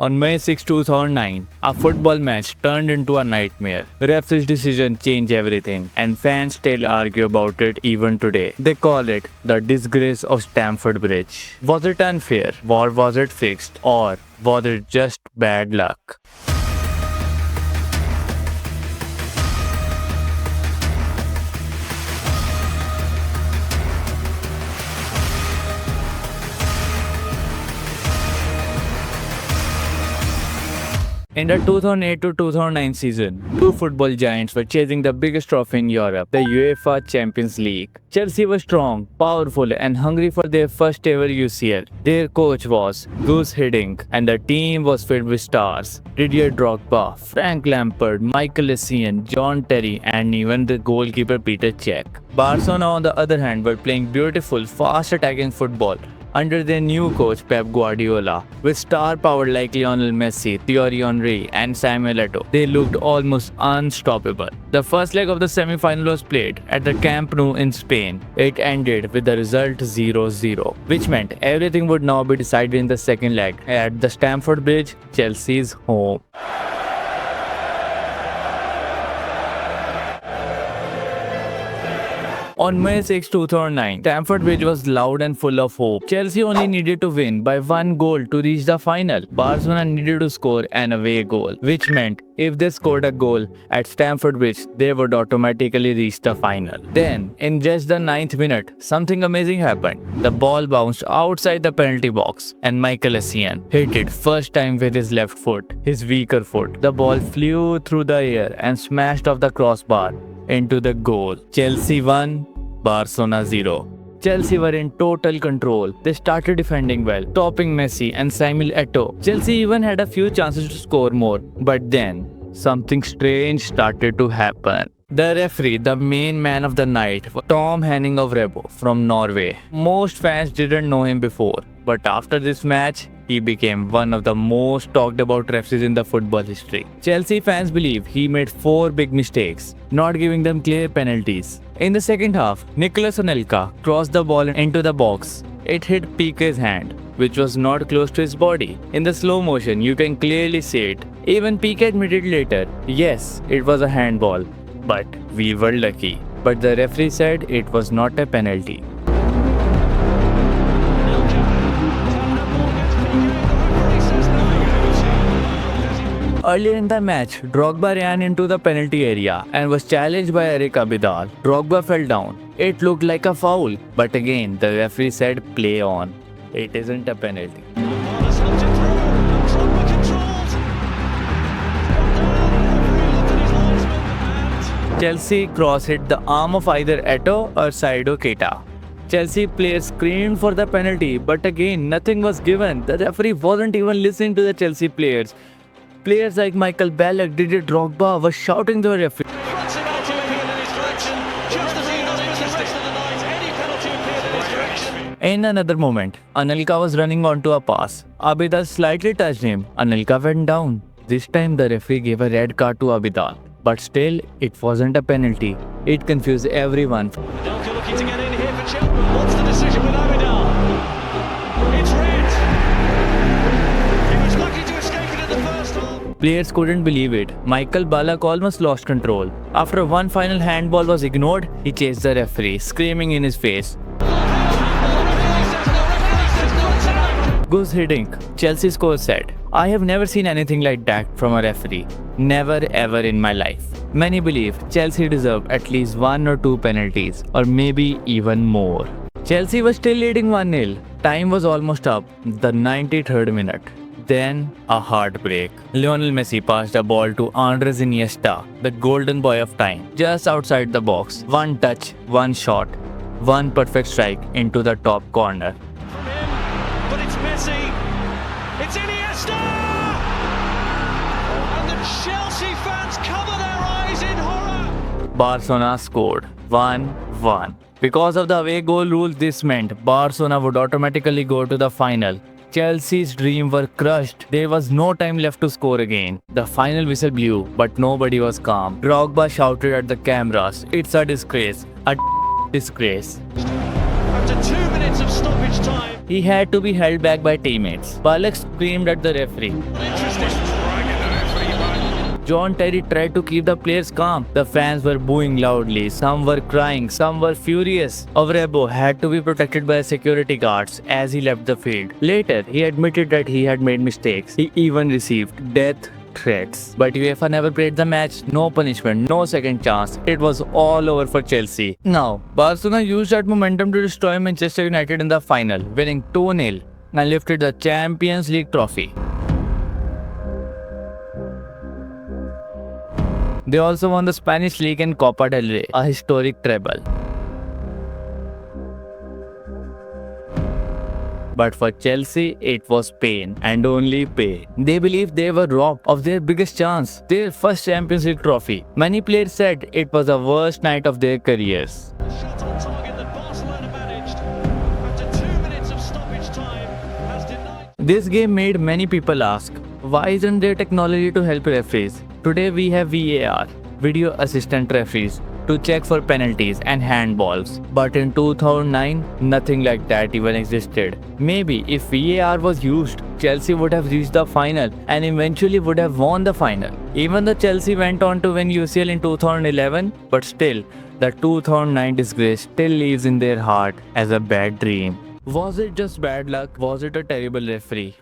On May 6, 2009, a football match turned into a nightmare. Ref's decision changed everything, and fans still argue about it even today. They call it the disgrace of Stamford Bridge. Was it unfair? Or was it fixed? Or was it just bad luck? In the 2008 to 2009 season, two football giants were chasing the biggest trophy in Europe, the UEFA Champions League. Chelsea was strong, powerful, and hungry for their first ever UCL. Their coach was Gus Hiddink, and the team was filled with stars: Didier Drogba, Frank Lampard, Michael Essien, John Terry, and even the goalkeeper Peter Cech. Barcelona, on the other hand, were playing beautiful, fast-attacking football under their new coach Pep Guardiola. With star power like Lionel Messi, Thierry Henry, and Samuel Eto'o, they looked almost unstoppable. The first leg of the semi-final was played at the Camp Nou in Spain. It ended with the result 0-0, which meant everything would now be decided in the second leg at the Stamford Bridge, Chelsea's home. On May 6, 2009, Stamford Bridge was loud and full of hope. Chelsea only needed to win by one goal to reach the final. Barcelona needed to score an away goal, which meant if they scored a goal at Stamford Bridge, they would automatically reach the final. Then, in just the 9th minute, something amazing happened. The ball bounced outside the penalty box, and Michael Essien hit it first time with his left foot, his weaker foot. The ball flew through the air and smashed off the crossbar into the goal. Chelsea won, Barcelona 0. Chelsea were in total control. They started defending well, topping Messi and Samuel Eto'o. Chelsea even had a few chances to score more, but then something strange started to happen. The referee, the main man of the night, was Tom Henning of Rebo from Norway. Most fans didn't know him before, but after this match, he became one of the most talked about referees in the football history. Chelsea fans believe he made 4 big mistakes, not giving them clear penalties. In the second half, Nicolas Anelka crossed the ball into the box. It hit Piqué's hand, which was not close to his body. In the slow motion, you can clearly see it. Even Piqué admitted later, yes, it was a handball, but we were lucky. But the referee said it was not a penalty. Earlier in the match, Drogba ran into the penalty area and was challenged by Eric Abidal. Drogba fell down. It looked like a foul, but again, the referee said play on. It isn't a penalty. Chelsea cross hit the arm of either Eto'o or Saido Keita. Chelsea players screamed for the penalty, but again, nothing was given. The referee wasn't even listening to the Chelsea players. Players like Michael Ballack, Didier Drogba were shouting to the referee. In another moment, Anelka was running onto a pass. Abidal slightly touched him. Anelka went down. This time the referee gave a red card to Abidal. But still, it wasn't a penalty. It confused everyone. Looking to get in here for Cheltenham. What's the decision with Abidal? It's red. He was lucky to escape it in the first half. Players couldn't believe it. Michael Ballack almost lost control. After one final handball was ignored, he chased the referee, screaming in his face. Gus Hiddink, Chelsea's coach, said, "I have never seen anything like that from a referee. Never ever in my life." Many believe Chelsea deserved at least 1 or 2 penalties, or maybe even more. Chelsea was still leading 1-0. Time was almost up, the 93rd minute. Then, a heartbreak. Lionel Messi passed a ball to Andres Iniesta, the golden boy of time, just outside the box. One touch, one shot, one perfect strike into the top corner. But it's Messi. It's Iniesta. And the Chelsea fans cover their eyes in horror. Barcelona scored 1-1. Because of the away goal rule, this meant Barcelona would automatically go to the final. Chelsea's dreams were crushed. There was no time left to score again. The final whistle blew, but nobody was calm. Drogba shouted at the cameras, "It's a disgrace. A disgrace." After 2 minutes of stoppage time. He had to be held back by teammates. Balak screamed at the referee. Interesting. John Terry tried to keep the players calm. The fans were booing loudly. Some were crying. Some were furious. Avrebo had to be protected by security guards as he left the field. Later, he admitted that he had made mistakes. He even received death threats. But UEFA never played the match. No punishment, no second chance. It was all over for Chelsea. Now, Barcelona used that momentum to destroy Manchester United in the final, winning 2-0 and lifted the Champions League trophy. They also won the Spanish League and Copa del Rey, a historic treble. But for Chelsea, it was pain and only pain. They believed they were robbed of their biggest chance, their first Champions League trophy. Many players said it was the worst night of their careers. Shot on target that Barcelona managed after 2 minutes of stoppage time has denied. This game made many people ask, why isn't there technology to help referees? Today we have VAR, video assistant referees, to check for penalties and handballs. But in 2009, nothing like that even existed. Maybe if VAR was used, Chelsea would have reached the final and eventually would have won the final. Even though Chelsea went on to win UCL in 2011, but still, the 2009 disgrace still lives in their heart as a bad dream. Was it just bad luck? Was it a terrible referee?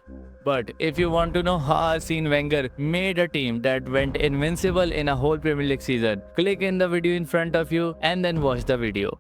But if you want to know how Arsene Wenger made a team that went invincible in a whole Premier League season, click in the video in front of you and then watch the video.